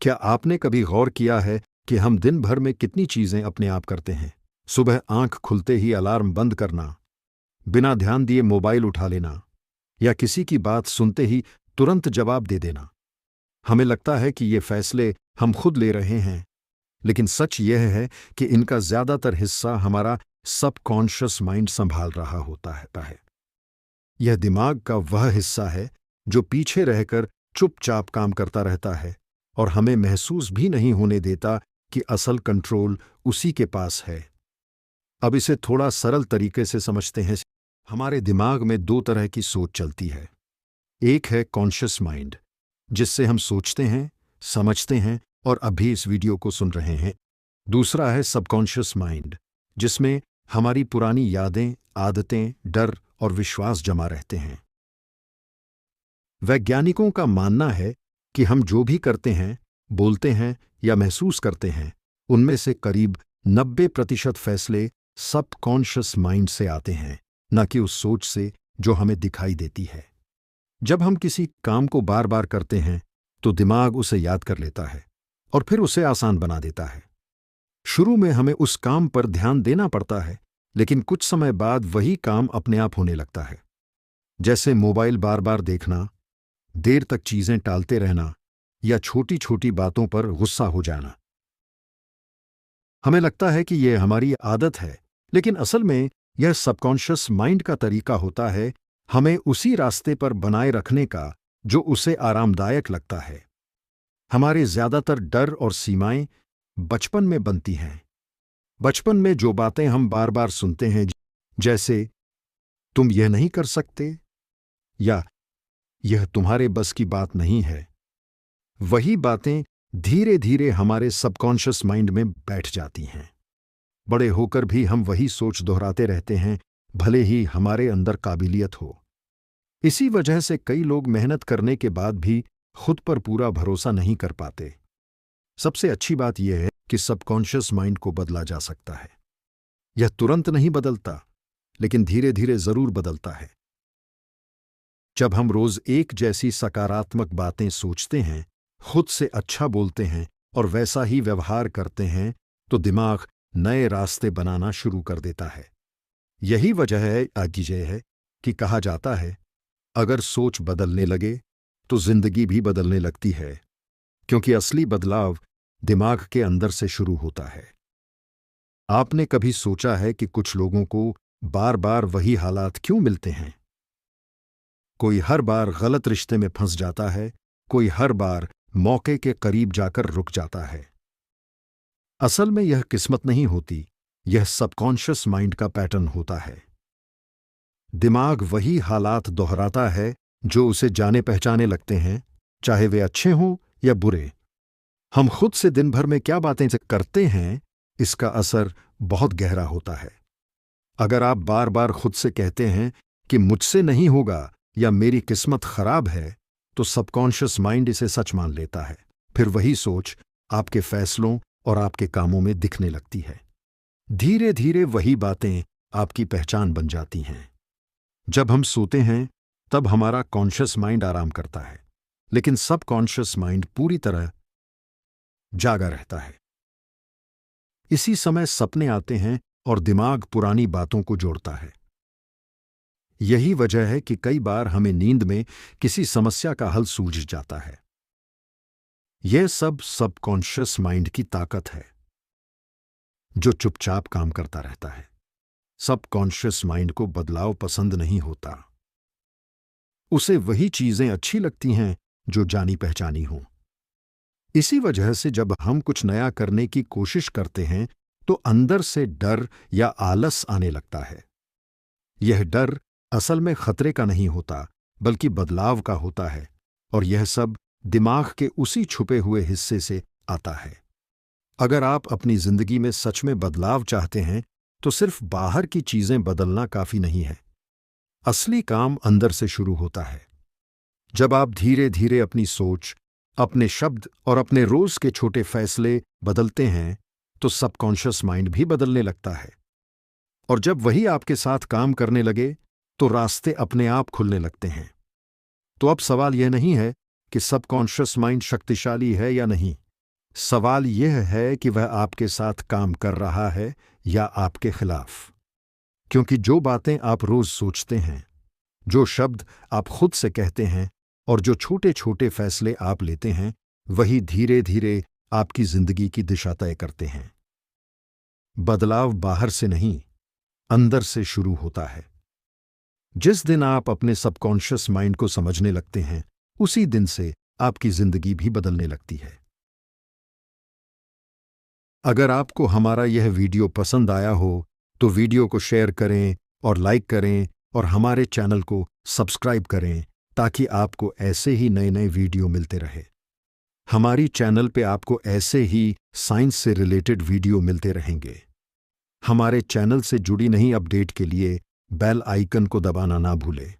क्या आपने कभी गौर किया है कि हम दिन भर में कितनी चीजें अपने आप करते हैं? सुबह आंख खुलते ही अलार्म बंद करना, बिना ध्यान दिए मोबाइल उठा लेना, या किसी की बात सुनते ही तुरंत जवाब दे देना। हमें लगता है कि ये फैसले हम खुद ले रहे हैं, लेकिन सच यह है कि इनका ज्यादातर हिस्सा हमारा सबकॉन्शियस माइंड संभाल रहा होता है। यह दिमाग का वह हिस्सा है जो पीछे रहकर चुपचाप काम करता रहता है और हमें महसूस भी नहीं होने देता कि असल कंट्रोल उसी के पास है। अब इसे थोड़ा सरल तरीके से समझते हैं। हमारे दिमाग में दो तरह की सोच चलती है। एक है कॉन्शियस माइंड, जिससे हम सोचते हैं, समझते हैं और अभी इस वीडियो को सुन रहे हैं। दूसरा है सबकॉन्शियस माइंड, जिसमें हमारी पुरानी यादें, आदतें, डर और विश्वास जमा रहते हैं। वैज्ञानिकों का मानना है कि हम जो भी करते हैं, बोलते हैं या महसूस करते हैं, उनमें से करीब 90% फैसले सबकॉन्शियस माइंड से आते हैं, न कि उस सोच से जो हमें दिखाई देती है। जब हम किसी काम को बार बार करते हैं तो दिमाग उसे याद कर लेता है और फिर उसे आसान बना देता है। शुरू में हमें उस काम पर ध्यान देना पड़ता है, लेकिन कुछ समय बाद वही काम अपने आप होने लगता है। जैसे मोबाइल बार बार देखना, देर तक चीजें टालते रहना या छोटी छोटी बातों पर गुस्सा हो जाना। हमें लगता है कि यह हमारी आदत है, लेकिन असल में यह सबकॉन्शियस माइंड का तरीका होता है हमें उसी रास्ते पर बनाए रखने का जो उसे आरामदायक लगता है। हमारे ज्यादातर डर और सीमाएं बचपन में बनती हैं। बचपन में जो बातें हम बार बार सुनते हैं, जैसे तुम यह नहीं कर सकते या यह तुम्हारे बस की बात नहीं है, वही बातें धीरे धीरे हमारे सबकॉन्शियस माइंड में बैठ जाती हैं। बड़े होकर भी हम वही सोच दोहराते रहते हैं, भले ही हमारे अंदर काबिलियत हो। इसी वजह से कई लोग मेहनत करने के बाद भी खुद पर पूरा भरोसा नहीं कर पाते। सबसे अच्छी बात यह है कि सबकॉन्शियस माइंड को बदला जा सकता है। यह तुरंत नहीं बदलता, लेकिन धीरे धीरे जरूर बदलता है। जब हम रोज एक जैसी सकारात्मक बातें सोचते हैं, खुद से अच्छा बोलते हैं और वैसा ही व्यवहार करते हैं, तो दिमाग नए रास्ते बनाना शुरू कर देता है। यही वजह है कि कहा जाता है, अगर सोच बदलने लगे तो जिंदगी भी बदलने लगती है, क्योंकि असली बदलाव दिमाग के अंदर से शुरू होता है। आपने कभी सोचा है कि कुछ लोगों को बार बार वही हालात क्यों मिलते हैं? कोई हर बार गलत रिश्ते में फंस जाता है, कोई हर बार मौके के करीब जाकर रुक जाता है। असल में यह किस्मत नहीं होती, यह सबकॉन्शियस माइंड का पैटर्न होता है। दिमाग वही हालात दोहराता है जो उसे जाने पहचाने लगते हैं, चाहे वे अच्छे हों या बुरे। हम खुद से दिन भर में क्या बातें करते हैं, इसका असर बहुत गहरा होता है। अगर आप बार बार खुद से कहते हैं कि मुझसे नहीं होगा या मेरी किस्मत खराब है, तो सबकॉन्शियस माइंड इसे सच मान लेता है। फिर वही सोच आपके फैसलों और आपके कामों में दिखने लगती है। धीरे धीरे वही बातें आपकी पहचान बन जाती हैं। जब हम सोते हैं तब हमारा कॉन्शियस माइंड आराम करता है, लेकिन सबकॉन्शियस माइंड पूरी तरह जागा रहता है। इसी समय सपने आते हैं और दिमाग पुरानी बातों को जोड़ता है। यही वजह है कि कई बार हमें नींद में किसी समस्या का हल सूझ जाता है। यह सब सबकॉन्शियस माइंड की ताकत है, जो चुपचाप काम करता रहता है। सबकॉन्शियस माइंड को बदलाव पसंद नहीं होता। उसे वही चीजें अच्छी लगती हैं जो जानी पहचानी हों। इसी वजह से जब हम कुछ नया करने की कोशिश करते हैं तो अंदर से डर या आलस आने लगता है। यह डर असल में खतरे का नहीं होता, बल्कि बदलाव का होता है, और यह सब दिमाग के उसी छुपे हुए हिस्से से आता है। अगर आप अपनी जिंदगी में सच में बदलाव चाहते हैं तो सिर्फ बाहर की चीजें बदलना काफी नहीं है। असली काम अंदर से शुरू होता है। जब आप धीरे धीरे अपनी सोच, अपने शब्द और अपने रोज के छोटे फैसले बदलते हैं, तो सबकॉन्शियस माइंड भी बदलने लगता है। और जब वही आपके साथ काम करने लगे तो रास्ते अपने आप खुलने लगते हैं। तो अब सवाल यह नहीं है कि सबकॉन्शियस माइंड शक्तिशाली है या नहीं, सवाल यह है कि वह आपके साथ काम कर रहा है या आपके खिलाफ। क्योंकि जो बातें आप रोज सोचते हैं, जो शब्द आप खुद से कहते हैं और जो छोटे छोटे फैसले आप लेते हैं, वही धीरे धीरे आपकी जिंदगी की दिशा तय करते हैं। बदलाव बाहर से नहीं, अंदर से शुरू होता है। जिस दिन आप अपने सबकॉन्शियस माइंड को समझने लगते हैं, उसी दिन से आपकी जिंदगी भी बदलने लगती है। अगर आपको हमारा यह वीडियो पसंद आया हो तो वीडियो को शेयर करें और लाइक करें और हमारे चैनल को सब्सक्राइब करें ताकि आपको ऐसे ही नए नए वीडियो मिलते रहे। हमारी चैनल पे आपको ऐसे ही साइंस से रिलेटेड वीडियो मिलते रहेंगे। हमारे चैनल से जुड़ी नई अपडेट के लिए बेल आइकन को दबाना ना भूलें।